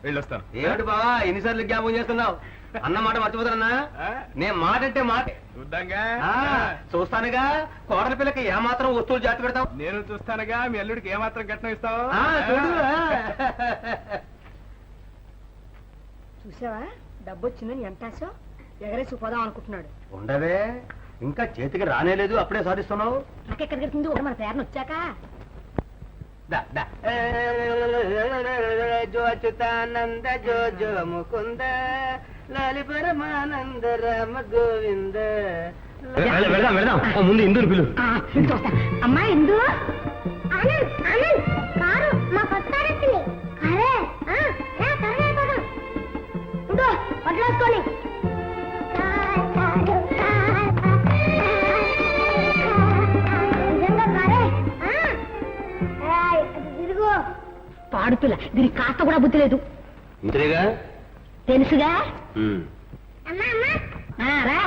వెళ్ళొస్తాను. ఏమిటి బావా ఎన్నిసార్లు జ్ఞాపకం చేస్తున్నావు? అన్న మాట మర్చిపోతానన్నా? నేను మాట అంటే మాట చూద్దాంగా. చూస్తానుగా. కోడల పిల్లకి ఏమాత్రం వస్తువులు జాతి పెడతావు? నేను చూస్తానుగా. మీ అల్లుడికి ఏమాత్రం కట్నం ఇస్తావు? చూసావా డబ్బు వచ్చిందని ఎంత ఆశ ఎగరేసి పోదాం అనుకుంటున్నాడు. ఉండవే, ఇంకా చేతికి రానేలేదు, అప్పుడే సాధిస్తున్నావు. నాకెక్కడికి వెళ్తుంది ఒక మన పేరును వచ్చాక. జో అచ్యుతానంద జో జో ముకుంద లాలి పరమానంద రామ గోవింద. వెళదాం వెళదాం, ముందు ఇందుని పిలు. అమ్మా ఇందు కారు మా కొత్తారొచ్చింది. వడ్లేసుకొని పాడుతుల దీనికి కాస్త కూడా బుద్ధి లేదు. తెలుసుగా. రా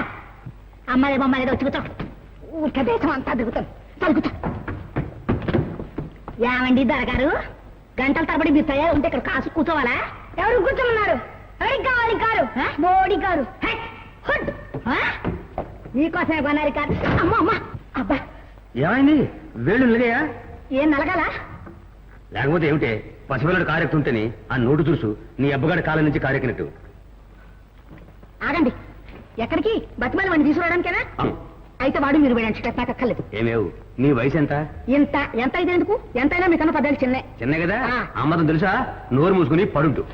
అమ్మాయి బొమ్మాయి వచ్చి కూర్చో. ఊరికే దేశం అంతా తిరుగుతాను. చదువుతా. ఏమండి దొరగారు, గంటల తరబడి మీరు తయారు ఉంటే ఇక్కడ కాసు కూర్చోవాలా? ఎవరు కూర్చోమన్నారు? ఎవరికి కావాలి కారు? మోడీ కారు. నీకోసమే కొనాలి కారు. అమ్మ అమ్మ అబ్బా ఏమైంది? వేళ్ళు నిలగయా? ఏం నలగాల? లేకపోతే ఏమిటే, పసిపిల్లడు కారెక్తుంటేని ఆ నోటు చూసు నీ అబ్బగాడి కాలం నుంచి కారెక్కినట్టు. ఆగండి. ఎక్కడికి? బతిమాలి వాడిని తీసుకురావడానికేనా? అయితే వాడు మీరు వేయడానికి నాకు అక్కర్లేదు. ఏమేవు, నీ వయసు ఎంత? ఎంత ఎంత అయితే ఎందుకు? ఎంతైనా మీకన్నా పదాలు చిన్నే. చిన్న కదా, అమ్మతం తెలుసా? నోరు మూసుకుని పడుంటు.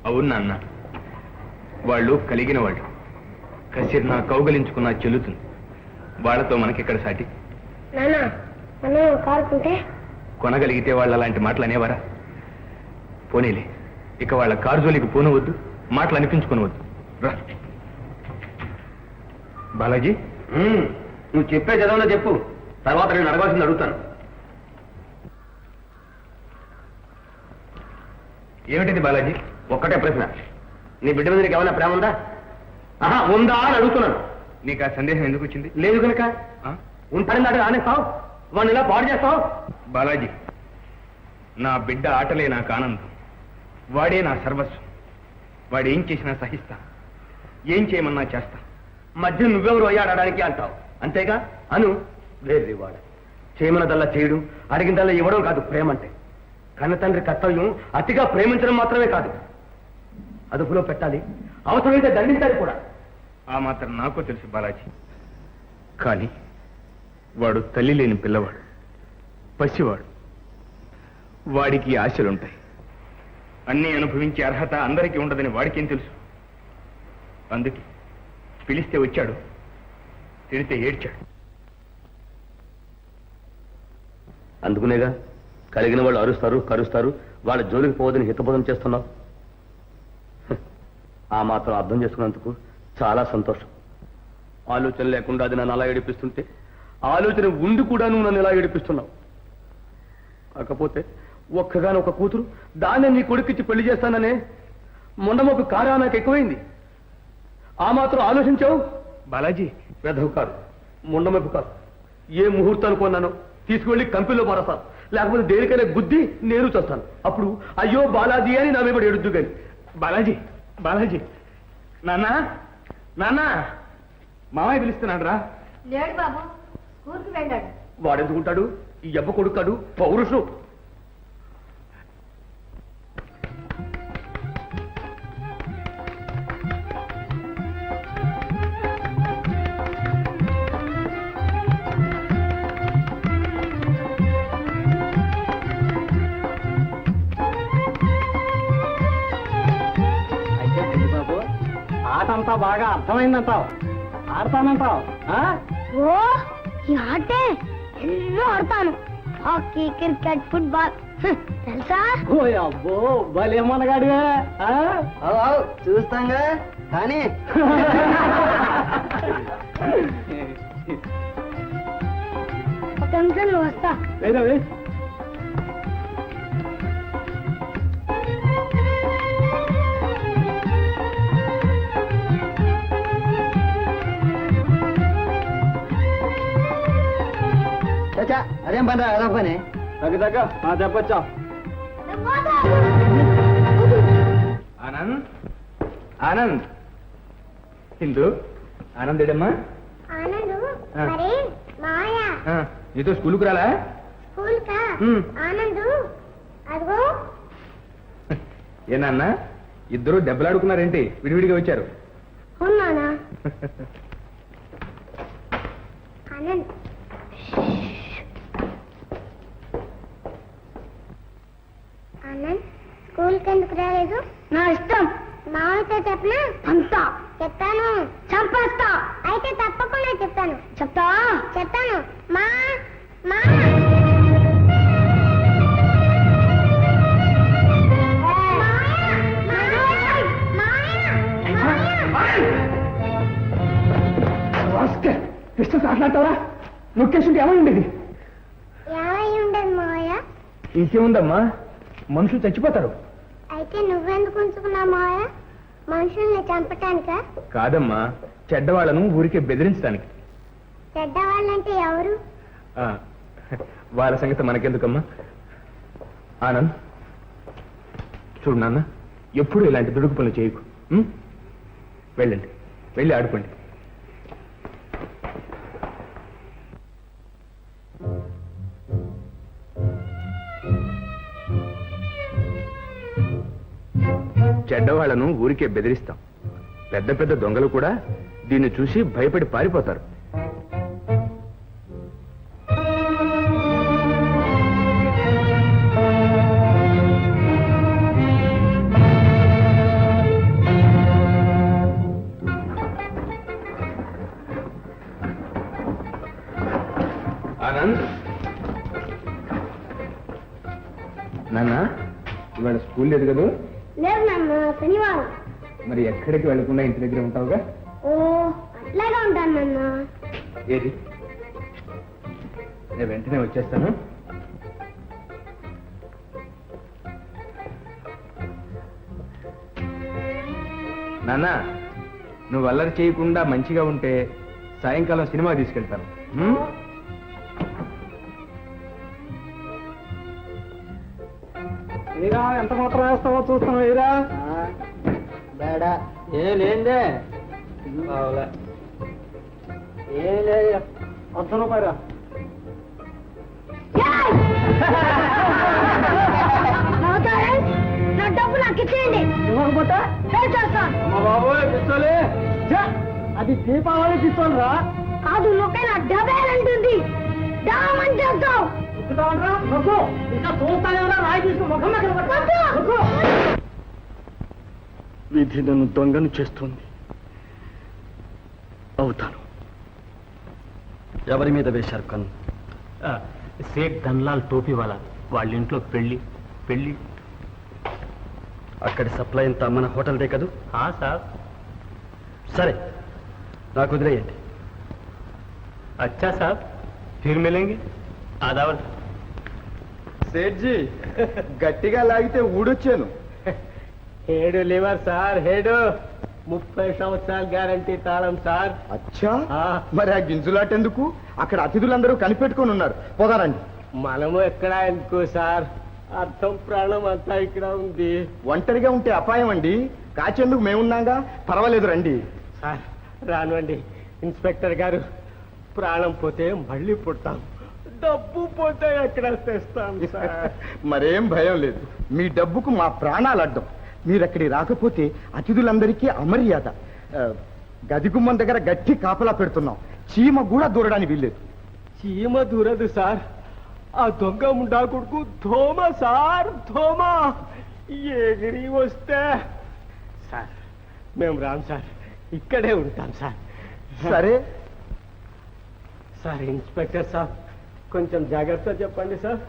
అవును నాన్న, వాళ్ళు కలిగిన వాళ్ళు. కసిర్ నా కౌగలించుకున్నా చెల్లుతుంది. వాళ్ళతో మనకిక్కడ సాటి. కొనగలిగితే వాళ్ళు అలాంటి మాటలు అనేవారా? పోనీలే, ఇక వాళ్ళ కారు జోలికి పోనవద్దు, మాటలు అనిపించుకోనవద్దు. రా బాలాజీ, నువ్వు చెప్పే చదవలో చెప్పు, తర్వాత నేను అడగాల్సింది అడుగుతాను. ఏమిటిది బాలాజీ? ఒక్కటే ప్రశ్న, నీ బిడ్డ మీద నీకు ఏమైనా ప్రేమ ఉందా? ఉందా అని అడుగుతున్నాను. నీకు ఆ సందేహం ఎందుకు వచ్చింది? లేదు కనుక ఉంటానని దాకా ఆనేస్తావు, వాడిని ఇలా పాడు చేస్తావు. బాలాజీ, నా బిడ్డ ఆటలే నాకు ఆనందం. వాడే నా సర్వస్వం. వాడు ఏం చేసినా సహిస్తా, ఏం చేయమన్నా చేస్తా. మధ్య నువ్వెవరు అయ్యాడడానికి అంటావు, అంతేగా? అను వేరే వాడు చేయమన్నదల్లా చేయడం, అడిగిందల్లా ఇవ్వడం కాదు ప్రేమ అంటే. కన్న తండ్రి కర్తవ్యం అతిగా ప్రేమించడం మాత్రమే కాదు, అదుపులో పెట్టాలి, అవసరమైతే దండించాలి కూడా. ఆ మాత్రం నాకు తెలుసు బాలాజీ. కానీ వాడు తల్లి లేని పిల్లవాడు, పసివాడు. వాడికి ఆశలుంటాయి. అన్నీ అనుభవించే అర్హత అందరికీ ఉండదని వాడికేం తెలుసు? అందుకే పిలిస్తే వచ్చాడు, తిడితే ఏడ్చాడు. అందుకునేగా కలిగిన వాళ్ళు అరుస్తారు, కరుస్తారు, వాళ్ళ జోలికి పోవద్దని హితబోధం చేస్తున్నావు. ఆ మాత్రం అర్థం చేసుకున్నందుకు చాలా సంతోషం. ఆలోచన లేకుండా అది నన్ను అలా ఏడిపిస్తుంటే, ఆలోచన ఉండి కూడా నువ్వు నన్ను ఇలా ఏడిపిస్తున్నావు. కాకపోతే ఒక్కగానొక్క కూతురు, దాన్ని నీ కొడుకిచ్చి పెళ్లి చేస్తాననే మొండమొక్క కారా నాకు ఎక్కువైంది. ఆ మాత్రం ఆలోచించావు? బాలాజీ, వెధవు కాదు, మొండమొప్పు కాదు. ఏ ముహూర్తాన్ని కొన్నానో తీసుకువెళ్ళి కంపెనీలో మారస్తాను, లేకపోతే దేనికైనా గుద్ది నేను చేస్తాను. అప్పుడు అయ్యో బాలాజీ అని నా మీద ఎడుద్దు. కానీ బాలాజీ, బాలాజీ, నాన్న నాన్న, మామయ్య పిలుస్తున్నాడు రా. లేడు బాబు, స్కూల్కి వెళ్ళాడు. వాడెందుకుంటాడు? ఈ అబ్బ కొడుకాడు, పౌరుషం. ఆటంతా బాగా అర్థమైందంటావు, ఆడతానంటావు? ఓ ఈ ఆటే ఎన్నో ఆడతాను. హాకీ, క్రికెట్, ఫుట్బాల్ తెలుసా? ఓ అబ్బో భలేమనగాడివే. చూస్తాంగా కానీ ఒక నిమిషం నువ్వు వస్తా. వేరే చచ్చా అదేం పని అదొక పని దగ్గర చెప్పొచ్చా ఆనంద్ ఆనంద్ హిందూ ఆనందేడమ్మా ఆనందు ఆ. మరి మాయా నీతో స్కూల్కి రాలా స్కూల్ కా ఆనందు అదిగో ఏనాన్న ఇద్దరు దెబ్బలాడుకున్నారేంటి విడివిడిగా వచ్చారు ఉన్నానా ఆనంద్ ఆనంద్ స్కూల్ కి ఎందుకు రాలేదు నా ఇష్టం మామతో చెప్పనా అంతా చెప్తాను చంపేస్తా అయితే తప్పకుండా చెప్తాను చెప్తాను మా మా కృష్ణ మాట్లాడతావా లొకేషన్ ఏమైండేది ఏమై ఉండదు మావయ్య ఇంకేముందమ్మా మనుషులు చచ్చిపోతారు అయితే నువ్వెందుకు ఉంచుకున్నావు మావయ్య మనుషుల్ని చంపటానికా కాదమ్మా చెడ్డవాళ్ళను ఊరికే బెదిరించడానికి చెడ్డవాళ్ళంటే ఎవరు వాళ్ళ సంగతి మనకెందుకమ్మా ఆనంద్ చూడు నాన్న ఎప్పుడు ఇలాంటి దుడుకు పనులు చేయకు ఉం? వెళ్ళండి వెళ్ళి ఆడుకోండి చెడ్డవాళ్లను ఊరికే బెదిరిస్తాం పెద్ద పెద్ద దొంగలు కూడా దీన్ని చూసి భయపడి పారిపోతారు ఆనంద్ నాన్న ఇవాళ స్కూల్ లేదు కదా లేదు నాన్న శనివారం మరి ఎక్కడికి వెళ్ళకుండా ఇంటి దగ్గర ఉంటావుగా ఓ అట్లాగా ఉంటాను నాన్న ఏది నేను వెంటనే వచ్చేస్తాను నాన్న నువ్వు అల్లరి చేయకుండా మంచిగా ఉంటే సాయంకాలం సినిమా తీసుకెళ్తాను ఉం? వీరా ఎంత మాత్రం వేస్తావో చూస్తాం వీరా బేడా ఏం లేదే ఏం లేదు ₹100 నా డబ్బు నాకు ఇచ్చేయండి ఇవ్వకపోతే చేస్తాను మా బాబోయ్ పిస్తోలే అది దీపావళి పిస్తోల్ రా కాదు లోకే నా డబేల్ అంటుంది డామని చేస్తావు ఎక్కుతావరా నొక్కు ఇంకా చూస్తానేవరా రాయి తీసుకుని ముఖం నొక్కు విధి నన్ను దొంగను చేస్తుంది అవుతాను ఎవరి మీద వేశారు కన్ను సేట్ ధన్లాల్ టోపీ వాళ్ళ ఇంట్లో పెళ్లి అక్కడి సప్లై అంతా మన హోటల్దే కదూ సార్ సరే నాకు వదిలేయండి अच्छा साहब फिर मिलेंगे आदावर సేట్జీ గట్టిగా లాగితే ఊడొచ్చాను హేడు లివర్ సార్ హేడు 30 సంవత్సరాల గ్యారంటీ తాళం సార్ అచ్చా మరి ఆ గింజులాటెందుకు అక్కడ అతిథులందరూ కనిపెట్టుకొని ఉన్నారు పోదారండి మనము ఎక్కడ ఎందుకు సార్ అర్థం ప్రాణం అంతా ఇక్కడ ఉంది ఒంటరిగా ఉంటే అపాయం అండి కాచేందుకు మేమున్నాగా పర్వాలేదు రండి సార్ రానుండి ఇన్స్పెక్టర్ గారు ప్రాణం పోతే మళ్ళీ పుడతాం డబ్బు పోతే ఎక్కడ తెస్తాం సార్ మరేం భయం లేదు మీ డబ్బుకు మా ప్రాణాలు అడ్డం మీరక్కడి రాకపోతే అతిథులందరికీ అమర్యాద గది గుమ్మం దగ్గర గట్టి కాపలా పెడుతున్నాం చీమ కూడా దూరడానికి వీల్లేదు చీమ దూరదు సార్ ఆ దొంగ ముండా కొడుకు ధోమ సార్ ధోమ ఎగిరి వస్తే సార్ మేము రాం సార్ ఇక్కడే ఉంటాం సార్ సరే సార్ ఇన్స్పెక్టర్ సార్ కొంచెం జాగ్రత్త చెప్పండి సార్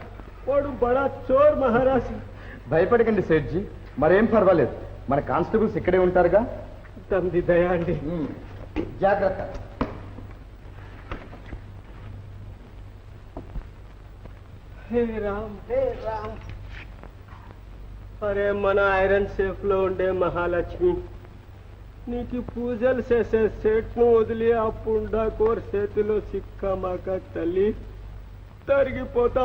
వాడు బడా చోర్ మహారాజ్ భయపడకండి సేట్జీ మరేం పర్వాలేదు మన కానిస్టేబుల్స్ ఇక్కడే ఉంటారుగా తంది దయా అండి జాగ్రత్త హే రామ్ అరే మన ఐరన్ సేఫ్ లో ఉండే మహాలక్ష్మి నీకు పూజలు చేసే సెట్ను వదిలి ఆ పుండా కోర్ చేతిలో సిక్కమాక తల్లి తరిగిపోతా